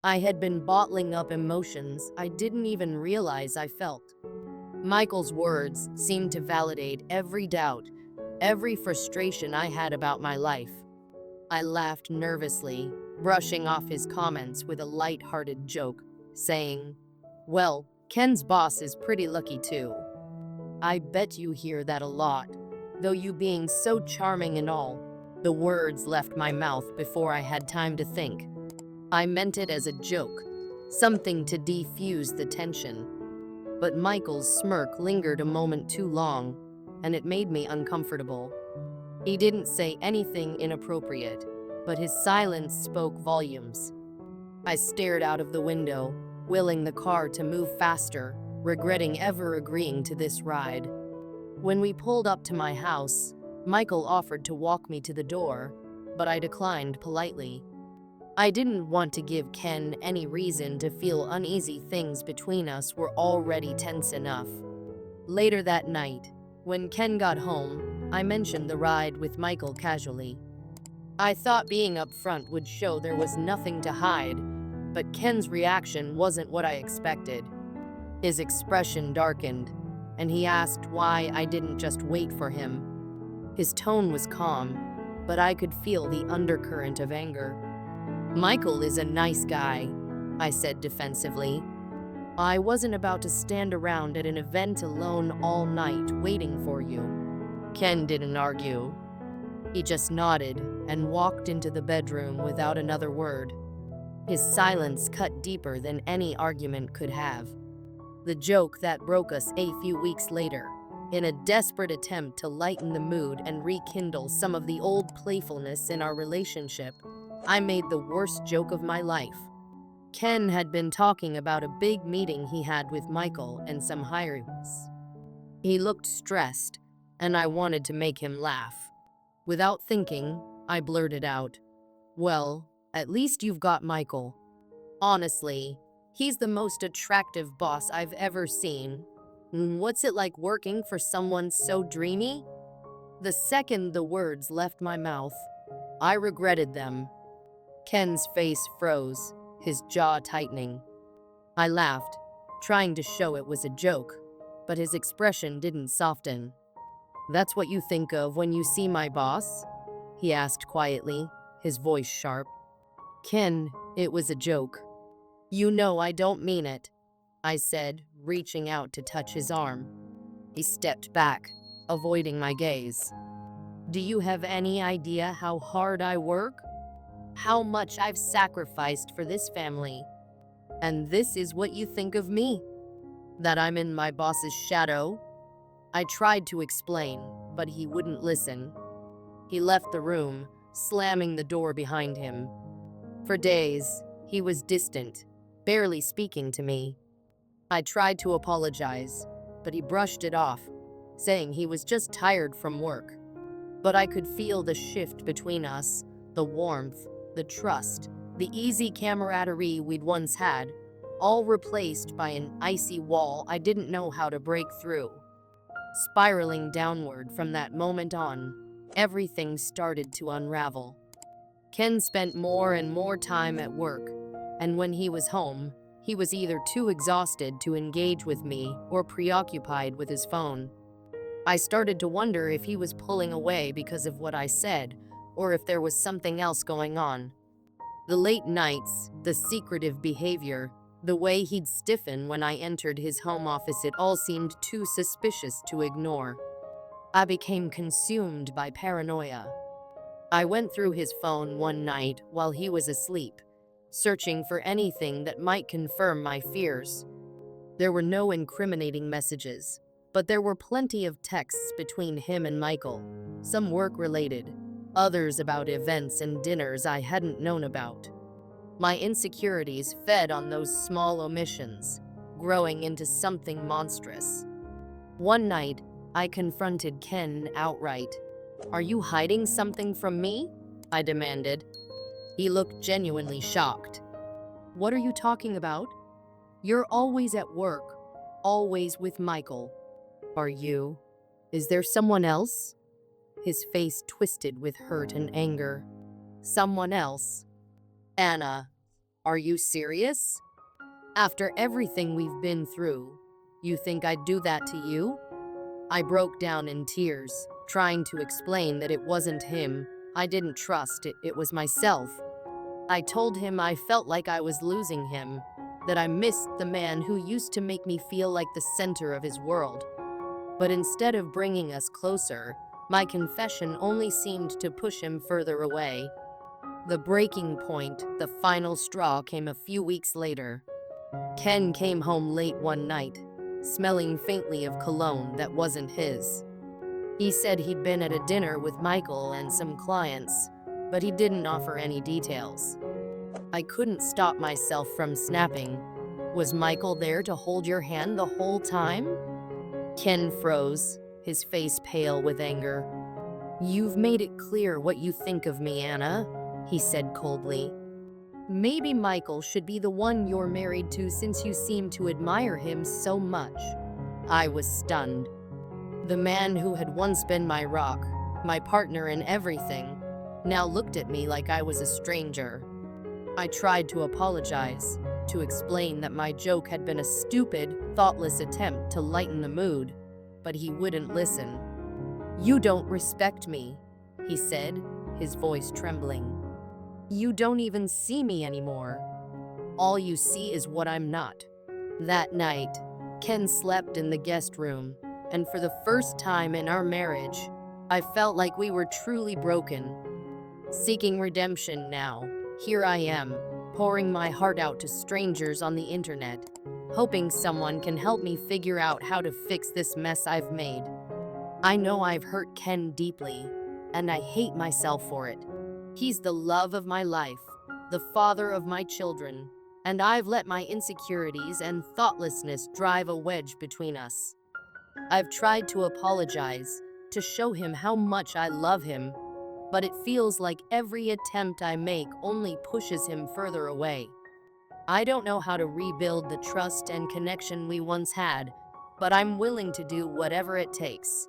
I had been bottling up emotions I didn't even realize I felt. Michael's words seemed to validate every doubt, every frustration I had about my life. I laughed nervously, brushing off his comments with a light-hearted joke, saying, "Well, Ken's boss is pretty lucky too. I bet you hear that a lot, though you being so charming and all." The words left my mouth before I had time to think. I meant it as a joke, something to defuse the tension. But Michael's smirk lingered a moment too long, and it made me uncomfortable. He didn't say anything inappropriate, but his silence spoke volumes. I stared out of the window, willing the car to move faster, regretting ever agreeing to this ride. When we pulled up to my house, Michael offered to walk me to the door, but I declined politely. I didn't want to give Ken any reason to feel uneasy. Things between us were already tense enough. Later that night, when Ken got home, I mentioned the ride with Michael casually. I thought being upfront would show there was nothing to hide, but Ken's reaction wasn't what I expected. His expression darkened, and he asked why I didn't just wait for him. His tone was calm, but I could feel the undercurrent of anger. "Michael is a nice guy," I said defensively. "I wasn't about to stand around at an event alone all night waiting for you." Ken didn't argue. He just nodded and walked into the bedroom without another word. His silence cut deeper than any argument could have. The joke that broke us a few weeks later, in a desperate attempt to lighten the mood and rekindle some of the old playfulness in our relationship, I made the worst joke of my life. Ken had been talking about a big meeting he had with Michael and some hirings. He looked stressed, and I wanted to make him laugh. Without thinking, I blurted out, "Well, at least you've got Michael. Honestly, he's the most attractive boss I've ever seen. What's it like working for someone so dreamy?" The second the words left my mouth, I regretted them. Ken's face froze, his jaw tightening. I laughed, trying to show it was a joke, but his expression didn't soften. "That's what you think of when you see my boss?" he asked quietly, his voice sharp. "Ken, it was a joke. You know I don't mean it," I said, reaching out to touch his arm. He stepped back, avoiding my gaze. "Do you have any idea how hard I work? How much I've sacrificed for this family? And this is what you think of me? That I'm in my boss's shadow?" I tried to explain, but he wouldn't listen. He left the room, slamming the door behind him. For days, he was distant, barely speaking to me. I tried to apologize, but he brushed it off, saying he was just tired from work. But I could feel the shift between us, the warmth, the trust, the easy camaraderie we'd once had, all replaced by an icy wall I didn't know how to break through. Spiraling downward from that moment on, everything started to unravel. Ken spent more and more time at work, and when he was home, he was either too exhausted to engage with me or preoccupied with his phone. I started to wonder if he was pulling away because of what I said, or if there was something else going on. The late nights, the secretive behavior, the way he'd stiffen when I entered his home office, it all seemed too suspicious to ignore. I became consumed by paranoia. I went through his phone one night while he was asleep, searching for anything that might confirm my fears. There were no incriminating messages, but there were plenty of texts between him and Michael, some work-related, others about events and dinners I hadn't known about. My insecurities fed on those small omissions, growing into something monstrous. One night, I confronted Ken outright. "Are you hiding something from me?" I demanded. He looked genuinely shocked. "What are you talking about? You're always at work, always with Michael. Are you? Is there someone else?" His face twisted with hurt and anger. "Someone else? Anna." Are you serious? After everything we've been through, you think I'd do that to you? I broke down in tears, trying to explain that it wasn't him. I didn't trust it, it was myself. I told him I felt like I was losing him, that I missed the man who used to make me feel like the center of his world. But instead of bringing us closer, my confession only seemed to push him further away. The breaking point, the final straw, came a few weeks later. Ken came home late one night, smelling faintly of cologne that wasn't his. He said he'd been at a dinner with Michael and some clients, but he didn't offer any details. I couldn't stop myself from snapping. Was Michael there to hold your hand the whole time? Ken froze, his face pale with anger. You've made it clear what you think of me, Anna, he said coldly. Maybe Michael should be the one you're married to since you seem to admire him so much. I was stunned. The man who had once been my rock, my partner in everything, now looked at me like I was a stranger. I tried to apologize, to explain that my joke had been a stupid, thoughtless attempt to lighten the mood, but he wouldn't listen. You don't respect me, he said, his voice trembling. You don't even see me anymore. All you see is what I'm not. That night, Ken slept in the guest room, and for the first time in our marriage, I felt like we were truly broken. Seeking redemption now, here I am, pouring my heart out to strangers on the internet, hoping someone can help me figure out how to fix this mess I've made. I know I've hurt Ken deeply, and I hate myself for it. He's the love of my life, the father of my children, and I've let my insecurities and thoughtlessness drive a wedge between us. I've tried to apologize, to show him how much I love him, but it feels like every attempt I make only pushes him further away. I don't know how to rebuild the trust and connection we once had, but I'm willing to do whatever it takes.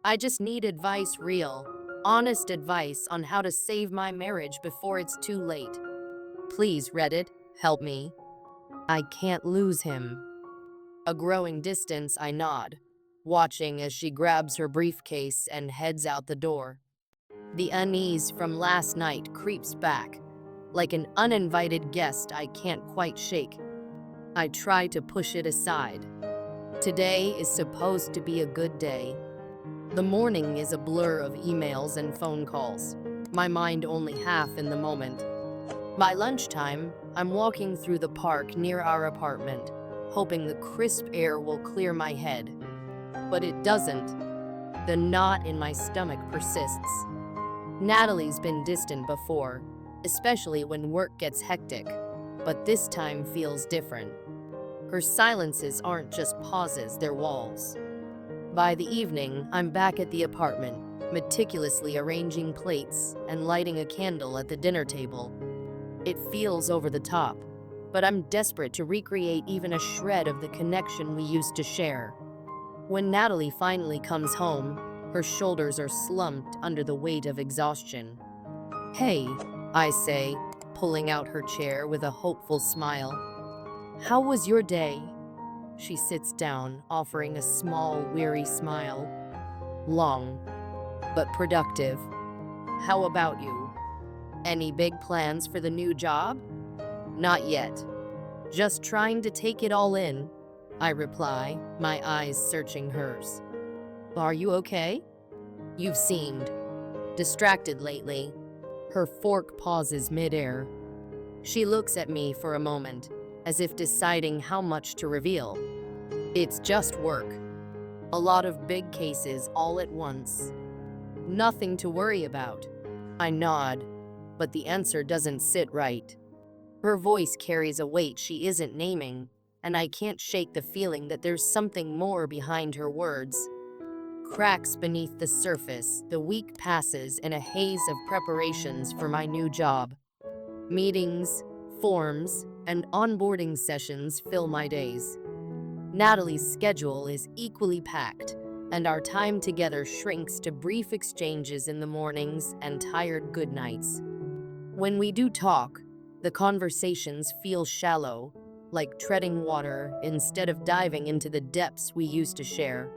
I just need advice, real, honest advice on how to save my marriage before it's too late. Please, Reddit, help me. I can't lose him. A growing distance, I nod, watching as she grabs her briefcase and heads out the door. The unease from last night creeps back, like an uninvited guest I can't quite shake. I try to push it aside. Today is supposed to be a good day. The morning is a blur of emails and phone calls, my mind only half in the moment. By lunchtime, I'm walking through the park near our apartment, hoping the crisp air will clear my head. But it doesn't. The knot in my stomach persists. Natalie's been distant before, especially when work gets hectic, but this time feels different. Her silences aren't just pauses, they're walls. By the evening, I'm back at the apartment, meticulously arranging plates and lighting a candle at the dinner table. It feels over the top, but I'm desperate to recreate even a shred of the connection we used to share. When Natalie finally comes home, her shoulders are slumped under the weight of exhaustion. Hey, I say, pulling out her chair with a hopeful smile. How was your day? She sits down, offering a small, weary smile. Long, but productive. How about you? Any big plans for the new job? Not yet. Just trying to take it all in, I reply, my eyes searching hers. Are you okay? You've seemed distracted lately. Her fork pauses midair. She looks at me for a moment, as if deciding how much to reveal. It's just work. A lot of big cases all at once. Nothing to worry about. I nod, but the answer doesn't sit right. Her voice carries a weight she isn't naming, and I can't shake the feeling that there's something more behind her words. Cracks beneath the surface, the week passes in a haze of preparations for my new job. Meetings, forms, and onboarding sessions fill my days. Natalie's schedule is equally packed, and our time together shrinks to brief exchanges in the mornings and tired goodnights. When we do talk, The conversations feel shallow, like treading water instead of diving into the depths we used to share.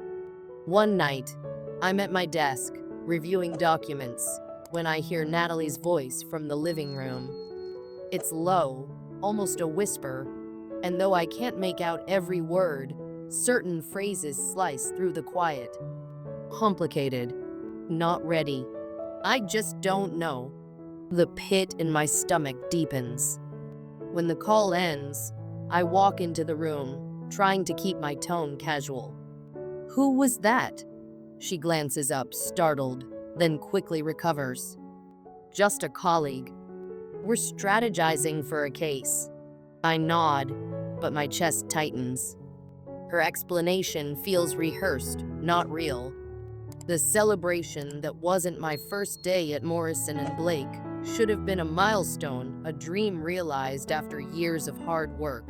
One night, I'm at my desk, reviewing documents, when I hear Natalie's voice from the living room. It's low, almost a whisper, and though I can't make out every word, certain phrases slice through the quiet. Complicated. Not ready. I just don't know. The pit in my stomach deepens. When the call ends, I walk into the room, trying to keep my tone casual. Who was that? She glances up, startled, then quickly recovers. Just a colleague. We're strategizing for a case. I nod, but my chest tightens. Her explanation feels rehearsed, not real. The celebration that wasn't my first day at Morrison and Blake should have been a milestone, a dream realized after years of hard work.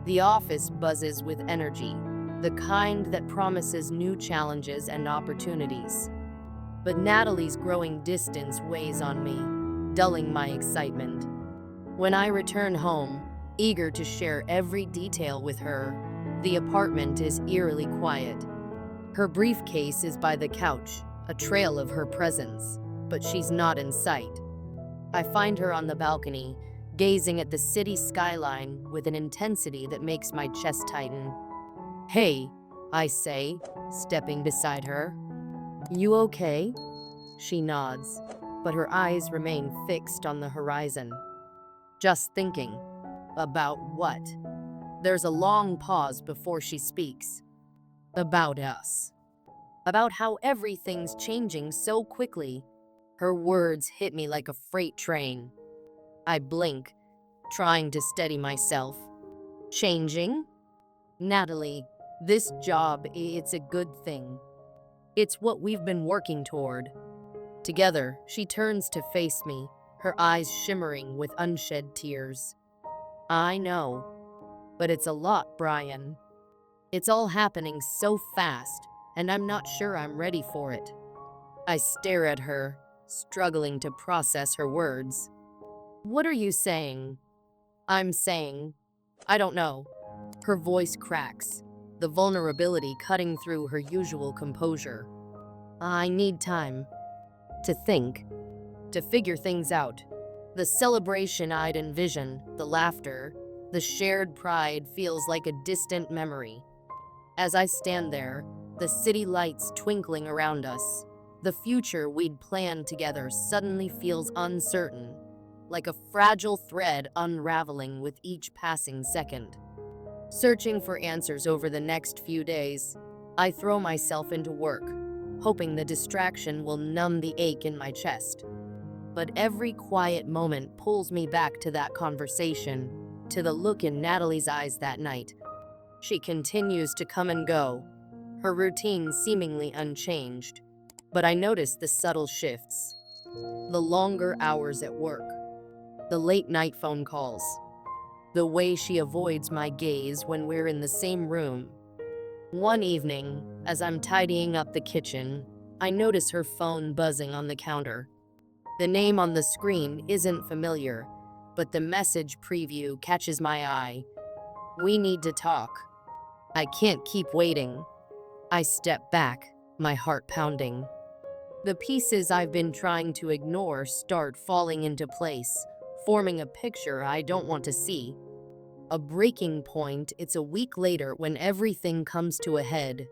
The office buzzes with energy, the kind that promises new challenges and opportunities. But Natalie's growing distance weighs on me, dulling my excitement. When I return home, eager to share every detail with her, the apartment is eerily quiet. Her briefcase is by the couch, a trail of her presence, but she's not in sight. I find her on the balcony, gazing at the city skyline with an intensity that makes my chest tighten. Hey, I say, stepping beside her. You okay? She nods, but her eyes remain fixed on the horizon. Just thinking. About what? There's a long pause before she speaks. About us. About how everything's changing so quickly. Her words hit me like a freight train. I blink, trying to steady myself. Changing? Natalie, this job, it's a good thing. It's what we've been working toward. Together, she turns to face me, her eyes shimmering with unshed tears. I know, but it's a lot, Brian. It's all happening so fast, and I'm not sure I'm ready for it. I stare at her, struggling to process her words. What are you saying? I'm saying, I don't know. Her voice cracks, the vulnerability cutting through her usual composure. I need time to think, to figure things out. The celebration I'd envisioned, the laughter, the shared pride feels like a distant memory. As I stand there, the city lights twinkling around us, the future we'd planned together suddenly feels uncertain, like a fragile thread unraveling with each passing second. Searching for answers over the next few days, I throw myself into work, hoping the distraction will numb the ache in my chest. But every quiet moment pulls me back to that conversation, to the look in Natalie's eyes that night. She continues to come and go, her routine seemingly unchanged. But I notice the subtle shifts. The longer hours at work, the late night phone calls, the way she avoids my gaze when we're in the same room. One evening, as I'm tidying up the kitchen, I notice her phone buzzing on the counter. The name on the screen isn't familiar, but the message preview catches my eye. We need to talk. I can't keep waiting. I step back, my heart pounding. The pieces I've been trying to ignore start falling into place, forming a picture I don't want to see. A breaking point, it's a week later when everything comes to a head.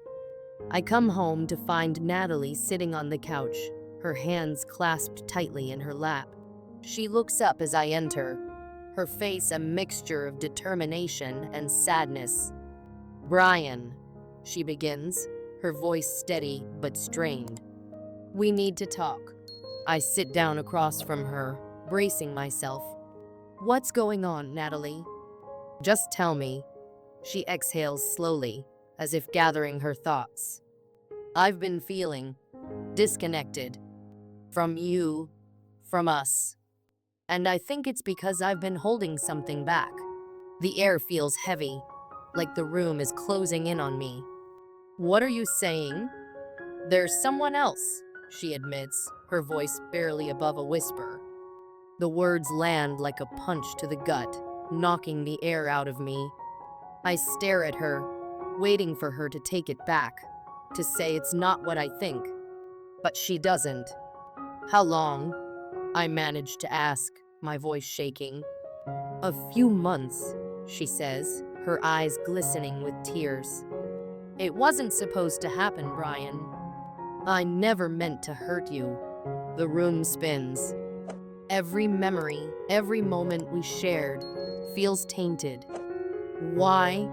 I come home to find Natalie sitting on the couch, her hands clasped tightly in her lap. She looks up as I enter, her face a mixture of determination and sadness. Brian, she begins, her voice steady but strained. We need to talk. I sit down across from her, bracing myself. What's going on, Natalie? Just tell me. She exhales slowly, as if gathering her thoughts. I've been feeling disconnected. From you, from us. And I think it's because I've been holding something back. The air feels heavy, like the room is closing in on me. What are you saying? There's someone else, she admits, her voice barely above a whisper. The words land like a punch to the gut, knocking the air out of me. I stare at her, waiting for her to take it back, to say it's not what I think. But she doesn't. How long? I manage to ask, my voice shaking. A few months, she says, her eyes glistening with tears. It wasn't supposed to happen, Brian. I never meant to hurt you. The room spins. Every memory, every moment we shared feels tainted. Why?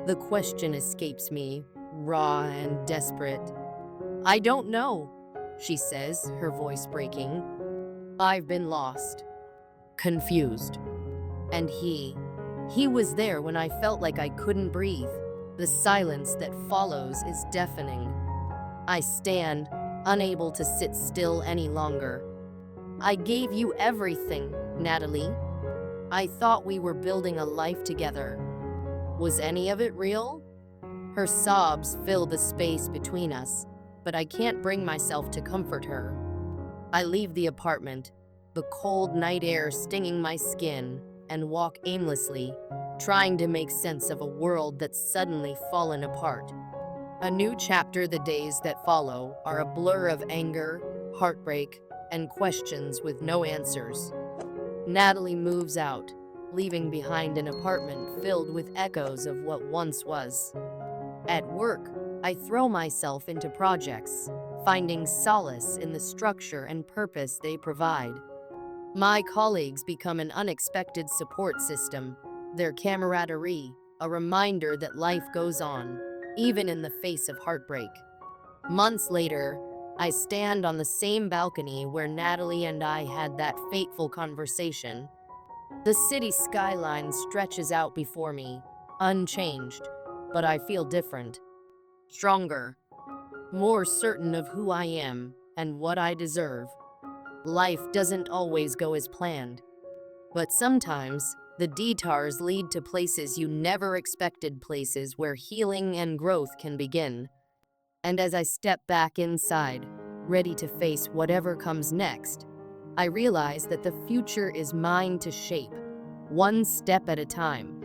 The question escapes me, raw and desperate. I don't know, she says, her voice breaking. I've been lost, confused. And he was there when I felt like I couldn't breathe. The silence that follows is deafening. I stand, unable to sit still any longer. I gave you everything, Natalie. I thought we were building a life together. Was any of it real? Her sobs fill the space between us, but I can't bring myself to comfort her. I leave the apartment, the cold night air stinging my skin, and walk aimlessly, trying to make sense of a world that's suddenly fallen apart. A new chapter. The days that follow are a blur of anger, heartbreak, and questions with no answers. Natalie moves out, leaving behind an apartment filled with echoes of what once was. At work, I throw myself into projects, finding solace in the structure and purpose they provide. My colleagues become an unexpected support system, their camaraderie, a reminder that life goes on, even in the face of heartbreak. Months later, I stand on the same balcony where Natalie and I had that fateful conversation. The city skyline stretches out before me, unchanged, but I feel different, stronger, more certain of who I am and what I deserve. Life doesn't always go as planned, but sometimes the detours lead to places you never expected, places where healing and growth can begin. And as I step back inside, ready to face whatever comes next, I realize that the future is mine to shape, one step at a time.